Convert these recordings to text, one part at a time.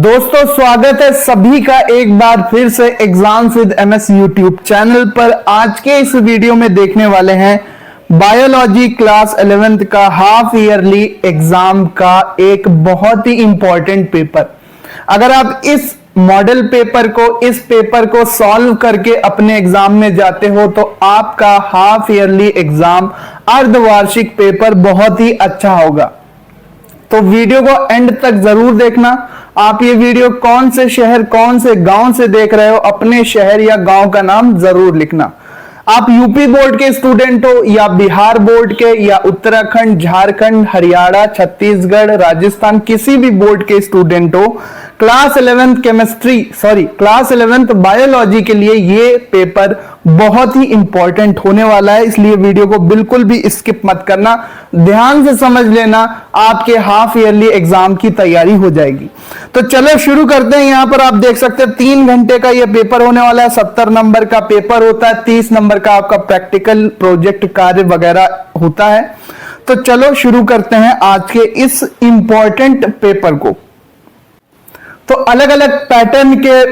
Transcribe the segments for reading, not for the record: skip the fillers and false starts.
दोस्तों स्वागत है सभी का एक बार फिर से exams with MS YouTube channel पर। आज के इस वीडियो में देखने वाले हैं बायोलॉजी क्लास 11th का हाफ ईयरली एग्जाम का एक बहुत ही इंपॉर्टेंट पेपर। अगर आप इस मॉडल पेपर को इस पेपर को सॉल्व करके अपने एग्जाम में जाते हो तो आपका हाफ ईयरली एग्जाम अर्धवार्षिक पेपर बहुत ही अच्छा होगा। तो वीडियो को एंड तक जरूर देखना। आप ये वीडियो कौन से शहर कौन से गांव से देख रहे हो, अपने शहर या गांव का नाम जरूर लिखना। आप यूपी बोर्ड के स्टूडेंट हो या बिहार बोर्ड के या उत्तराखंड, झारखंड, हरियाणा, छत्तीसगढ़, राजस्थान, किसी भी बोर्ड के स्टूडेंट हो, क्लास 11th बायोलॉजी के लिए ये पेपर बहुत ही इंपॉर्टेंट होने वाला है। इसलिए वीडियो को बिल्कुल भी स्किप मत करना, ध्यान से समझ लेना, आपके हाफ ईयरली एग्जाम की तैयारी हो जाएगी। तो चलो शुरू करते हैं। यहां पर आप देख सकते हैं 3 घंटे का ये पेपर होने वाला है। 70 नंबर का पेपर होता है, 30 नंबर का आपका प्रैक्टिकल प्रोजेक्ट कार्य वगैरह होता है। तो चलो शुरू करते हैं आज के इस इंपॉर्टेंट पेपर को। तो अलग अलग पैटर्न के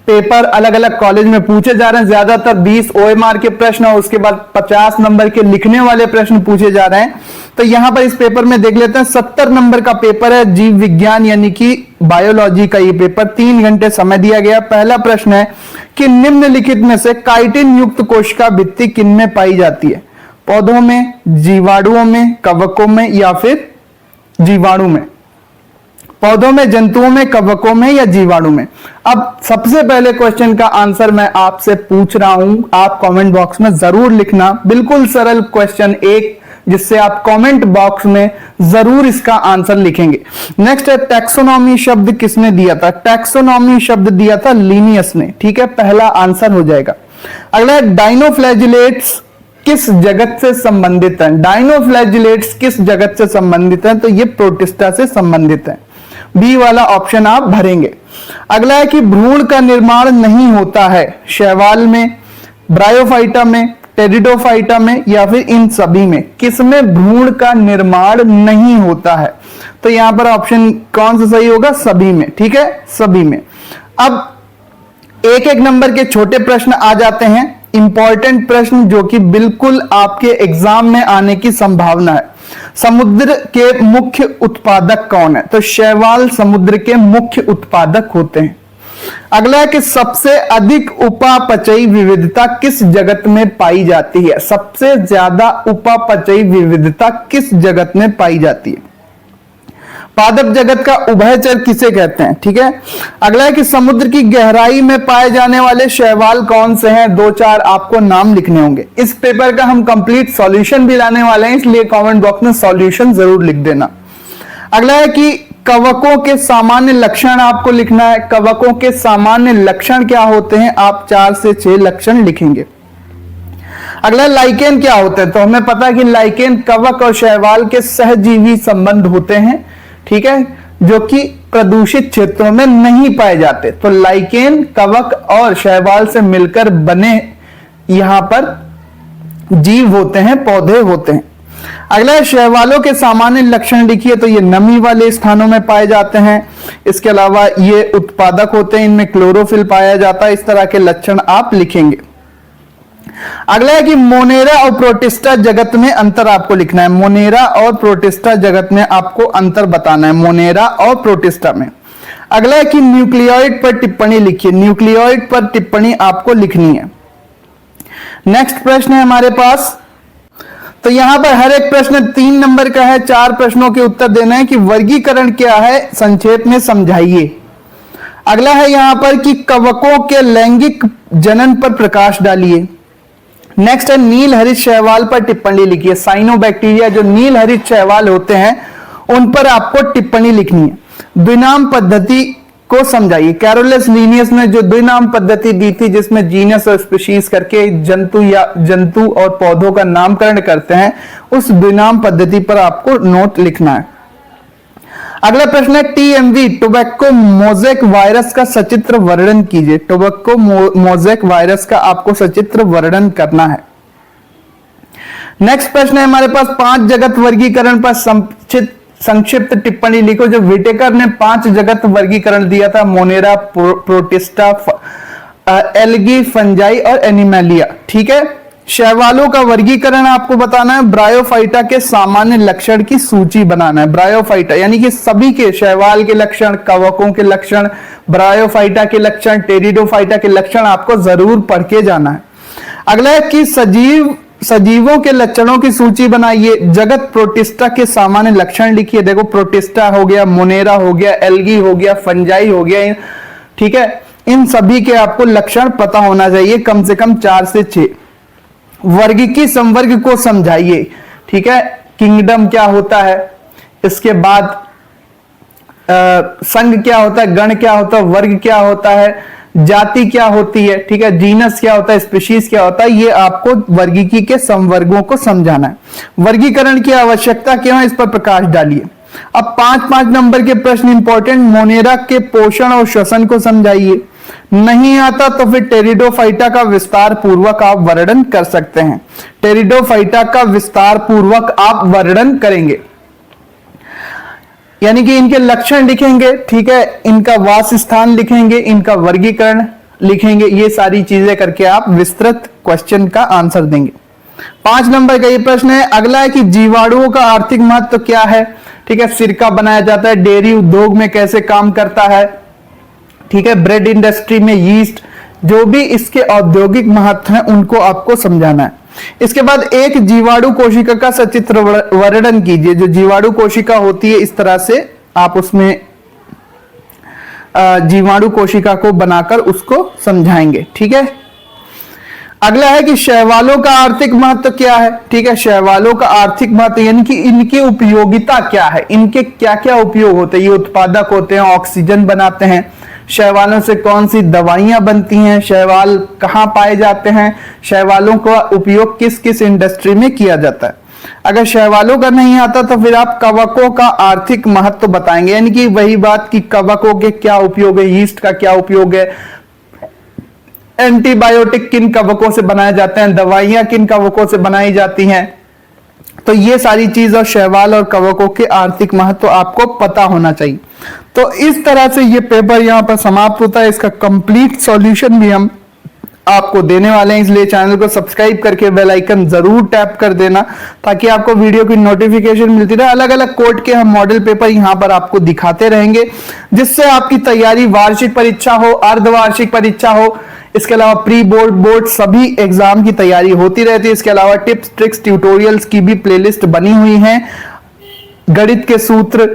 पेपर अलग अलग कॉलेज में पूछे जा रहे हैं। ज्यादातर 20 OMR के प्रश्न और उसके बाद 50 नंबर के लिखने वाले प्रश्न पूछे जा रहे हैं। तो यहां पर इस पेपर में देख लेते हैं। 70 नंबर का पेपर है, जीव विज्ञान यानी कि बायोलॉजी का ये पेपर। 3 घंटे समय दिया गया। पहला प्रश्न है कि निम्नलिखित में से काइटिन युक्त कोशिका भित्ति किनमें पाई जाती है? पौधों में, जीवाणुओं में, कवकों में या फिर जीवाणु में? पौधों में, जंतुओं में, कवकों में या जीवाणु में? अब सबसे पहले क्वेश्चन का आंसर मैं आपसे पूछ रहा हूं, आप कमेंट बॉक्स में जरूर लिखना। बिल्कुल सरल क्वेश्चन एक, जिससे आप कमेंट बॉक्स में जरूर इसका आंसर लिखेंगे। नेक्स्ट है टैक्सोनॉमी शब्द किसने दिया था? टैक्सोनॉमी शब्द दिया था लिनियस ने। ठीक है, पहला आंसर हो जाएगा। अगला है डायनोफ्लैजिलेट्स किस जगत से संबंधित है? डायनोफ्लैजिलेट्स किस जगत से संबंधित है? तो ये प्रोटिस्टा से संबंधित है। बी वाला ऑप्शन आप भरेंगे। अगला है कि भ्रूण का निर्माण नहीं होता है शैवाल में, ब्रायोफाइटा में, टेरिडोफाइटा में या फिर इन सभी में? किसमें भ्रूण का निर्माण नहीं होता है? तो यहां पर ऑप्शन कौन सा सही होगा? सभी में। ठीक है, सभी में। अब एक एक नंबर के छोटे प्रश्न आ जाते हैं, इंपॉर्टेंट प्रश्न जो कि बिल्कुल आपके एग्जाम में आने की संभावना है। समुद्र के मुख्य उत्पादक कौन है? तो शैवाल समुद्र के मुख्य उत्पादक होते हैं। अगला है कि सबसे अधिक उपापचयी विविधता किस जगत में पाई जाती है? सबसे ज्यादा उपापचयी विविधता किस जगत में पाई जाती है? पादप जगत का उभयचर किसे कहते हैं? ठीक है। अगला है कि समुद्र की गहराई में पाए जाने वाले शैवाल कौन से हैं? 2-4 आपको नाम लिखने होंगे। इस पेपर का हम कंप्लीट सॉल्यूशन भी लाने वाले हैं, इसलिए कमेंट बॉक्स में सॉल्यूशन जरूर लिख देना। अगला है कि कवकों के सामान्य लक्षण आपको लिखना है। कवकों के सामान्य लक्षण क्या होते हैं? आप 4 से 6 लक्षण लिखेंगे। अगला लाइकेन क्या होते हैं? तो हमें पता है कि लाइकेन कवक और शैवाल के सहजीवी संबंध होते हैं। ठीक है, जो कि प्रदूषित क्षेत्रों में नहीं पाए जाते। तो लाइकेन कवक और शैवाल से मिलकर बने यहां पर जीव होते हैं, पौधे होते हैं। अगला है शैवालों के सामान्य लक्षण लिखिए। तो ये नमी वाले स्थानों में पाए जाते हैं। इसके अलावा ये उत्पादक होते हैं, इनमें क्लोरोफिल पाया जाता है। इस तरह के लक्षण आप लिखेंगे। अगला है कि मोनेरा और प्रोटिस्टा जगत में अंतर आपको लिखना है। मोनेरा और प्रोटिस्टा जगत में आपको अंतर बताना है, मोनेरा और प्रोटिस्टा में। अगला है कि न्यूक्लियोइड पर टिप्पणी लिखिए। न्यूक्लियोइड पर टिप्पणी आपको लिखनी है। नेक्स्ट प्रश्न है हमारे पास। तो यहां पर हर एक प्रश्न 3 नंबर का है। 4 प्रश्नों के उत्तर देना है कि वर्गीकरण क्या है, संक्षेप में समझाइए। अगला है यहां पर कि कवकों के लैंगिक जनन पर प्रकाश डालिए। नेक्स्ट है नील हरित शैवाल पर टिप्पणी लिखिए। साइनोबैक्टीरिया जो नील हरित शैवाल होते हैं उन पर आपको टिप्पणी लिखनी है। द्विनाम पद्धति को समझाइए। कैरोलस लिनियस ने जो द्विनाम पद्धति दी थी, जिसमें जीनस और स्पीशीज करके जंतु और पौधों का नामकरण करते हैं, उस द्विनाम पद्धति पर आपको नोट लिखना है। अगला प्रश्न है TMV टोबैको मोज़ेक वायरस का सचित्र वर्णन कीजिए। टोबैको मोज़ेक वायरस का आपको सचित्र वर्णन करना है। नेक्स्ट प्रश्न है हमारे पास 5 जगत वर्गीकरण पर संक्षिप्त टिप्पणी लिखो। जो विटेकर ने 5 जगत वर्गीकरण दिया था, मोनेरा, प्रोटिस्टा, एल्गी, फंजाई और एनिमैलिया। ठीक है। शैवालों का वर्गीकरण आपको बताना है। ब्रायोफाइटा के सामान्य लक्षण की सूची बनाना है। ब्रायोफाइटा यानी कि सभी के शैवाल के लक्षण, कवकों के लक्षण, ब्रायोफाइटा के लक्षण, टेरिडोफाइटा के लक्षण आपको जरूर पढ़ के जाना है। अगला है कि सजीवों के लक्षणों की सूची बनाइए। जगत प्रोटिस्टा के सामान्य लक्षण लिखिए। देखो प्रोटिस्टा हो गया, मोनेरा हो गया, एल्गी हो गया, फंजाई हो गया। ठीक है। इन सभी के आपको लक्षण पता होना चाहिए, कम से कम 4 से 6। वर्गीकी संवर्ग को समझाइए। ठीक है। किंगडम क्या होता है, इसके बाद संघ क्या होता है, गण क्या होता है, वर्ग क्या होता है, जाति क्या होती है। ठीक है। जीनस क्या होता है, स्पीशीज क्या होता है, ये आपको वर्गीकी के संवर्गों को समझाना है। वर्गीकरण की आवश्यकता क्यों है, इस पर प्रकाश डालिए। अब 5-5 नंबर के प्रश्न इंपॉर्टेंट। मोनेरा के पोषण और श्वसन को समझाइए। नहीं आता तो फिर टेरिडोफाइटा का विस्तार पूर्वक आप वर्णन कर सकते हैं। टेरिडोफाइटा का विस्तार पूर्वक आप वर्णन करेंगे, यानी कि इनके लक्षण लिखेंगे। ठीक है। इनका वास स्थान लिखेंगे, इनका वर्गीकरण लिखेंगे। ये सारी चीजें करके आप विस्तृत क्वेश्चन का आंसर देंगे। 5 नंबर का ये प्रश्न है। अगला है कि जीवाणुओं का आर्थिक महत्व क्या है। ठीक है। सिरका बनाया जाता है, डेयरी उद्योग में कैसे काम करता है। ठीक है। ब्रेड इंडस्ट्री में यीस्ट, जो भी इसके औद्योगिक महत्व हैं उनको आपको समझाना है। इसके बाद एक जीवाणु कोशिका का सचित्र वर्णन कीजिए। जो जीवाणु कोशिका होती है, इस तरह से आप उसमें जीवाणु कोशिका को बनाकर उसको समझाएंगे। ठीक है। अगला है कि शैवालों का आर्थिक महत्व क्या है। ठीक है। शैवालों का आर्थिक महत्व यानी कि इनकी उपयोगिता क्या है, इनके क्या क्या उपयोग होते हैं। ये उत्पादक होते हैं, ऑक्सीजन बनाते हैं। शैवालों से कौन सी दवाइयां बनती हैं, शैवाल कहाँ पाए जाते हैं, शैवालों का उपयोग किस किस इंडस्ट्री में किया जाता है। अगर शैवालों का नहीं आता तो फिर आप कवकों का आर्थिक महत्व बताएंगे, यानी कि वही बात कि कवकों के क्या उपयोग है, यीस्ट का क्या उपयोग है, एंटीबायोटिक किन कवकों से बनाए जाते हैं, दवाइयां किन कवकों से बनाई जाती हैं। तो ये सारी चीज और शैवाल और कवकों के आर्थिक महत्व आपको पता होना चाहिए। तो इस तरह से ये पेपर यहां पर समाप्त होता है। इसका कंप्लीट सॉल्यूशन भी हम आपको देने वाले हैं, इसलिए चैनल को सब्सक्राइब करके बेल आइकन जरूर टैप कर देना ताकि आपको वीडियो की नोटिफिकेशन मिलती रहे। अलग अलग कोड के हम मॉडल पेपर यहां पर आपको दिखाते रहेंगे, जिससे आपकी तैयारी वार्षिक परीक्षा हो, अर्धवार्षिक परीक्षा हो, इसके अलावा प्री बोर्ड, बोर्ड सभी एग्जाम की तैयारी होती रहती है। इसके अलावा टिप्स, ट्रिक्स, ट्यूटोरियल्स की भी प्लेलिस्ट बनी हुई है, गणित के सूत्र,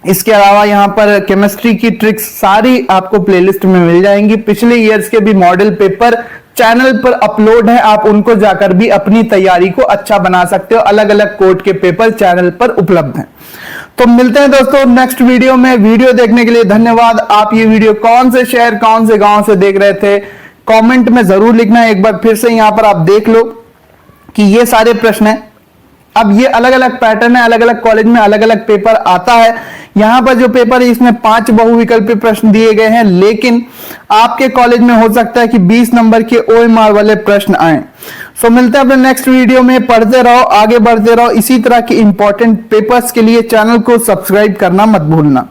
इसके अलावा यहाँ पर केमिस्ट्री की ट्रिक्स सारी आपको प्लेलिस्ट में मिल जाएंगी। पिछले ईयर्स के भी मॉडल पेपर चैनल पर अपलोड है, आप उनको जाकर भी अपनी तैयारी को अच्छा बना सकते हो। अलग अलग कोड के पेपर चैनल पर उपलब्ध हैं। तो मिलते हैं दोस्तों नेक्स्ट वीडियो में। वीडियो देखने के लिए धन्यवाद। आप ये वीडियो कौन से शहर, कौन से गांव से देख रहे थे, कमेंट में जरूर लिखना है। एक बार फिर से यहाँ पर आप देख लो कि ये सारे प्रश्न है। अब ये अलग अलग पैटर्न है, अलग अलग कॉलेज में अलग अलग पेपर आता है। यहां पर जो पेपर है इसमें 5 बहुविकल्पी प्रश्न दिए गए हैं, लेकिन आपके कॉलेज में हो सकता है कि 20 नंबर के OMR वाले प्रश्न आए। सो मिलते हैं अपने नेक्स्ट वीडियो में। पढ़ते रहो, आगे बढ़ते रहो। इसी तरह के इंपॉर्टेंट पेपर्स के लिए चैनल को सब्सक्राइब करना मत भूलना।